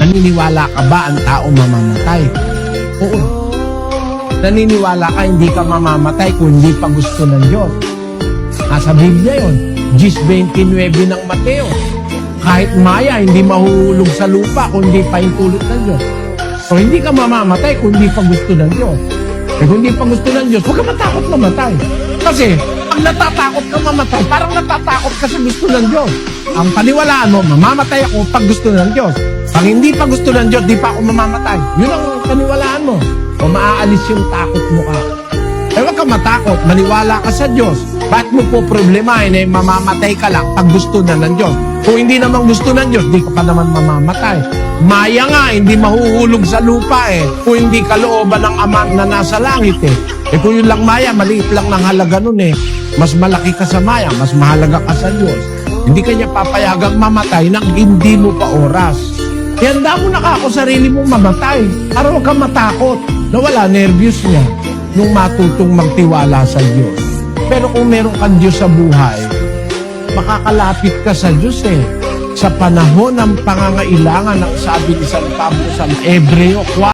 Naniniwala ka ba ang tao mamamatay? Oo. Naniniwala ka hindi ka mamamatay kung hindi pa gusto ng Diyos. Nasa Biblia yun. 10:29 ng Mateo. Kahit maya, hindi mahuhulog sa lupa kung hindi pa intulot ng Diyos. So, hindi ka mamamatay kung hindi pa gusto ng Diyos. Eh, kung hindi pa gusto ng Diyos, huwag ka matakot mamatay. Kasi, pag natatakot ka mamatay, parang natatakot ka sa gusto ng Diyos. Ang paniwalaan mo, mamamatay ako pag gusto ng Diyos. Pag hindi pa gusto ng Diyos, di pa ako mamamatay. Yun ang paniwalaan mo. O maaalis yung takot mo ka. Eh, huwag ka matakot. Maniwala ka sa Diyos. Ba't mo po problemahin eh, mamamatay ka lang pag gusto na ng Diyos? Kung hindi naman gusto ng Diyos, di ka pa naman mamamatay. Maya nga, hindi mahuhulog sa lupa eh. Kung hindi kalooban ng Ama na nasa langit eh. Eh kung yun lang maya, maliit lang ng halaga nun eh. Mas malaki ka sa maya, mas mahalaga ka sa Diyos. Hindi ka niya papayagang mamatay nang hindi mo pa oras. Handa mo na ako sarili mong mamatay. Para huwag kang matakot. Nawala nervyos niya nung matutong magtiwala sa Diyos. Pero kung meron kang Diyos sa buhay, makakalapit ka sa Diyos eh. Sa panahon ng pangangailangan ng sabi ni San Pablo sa Hebreo 4,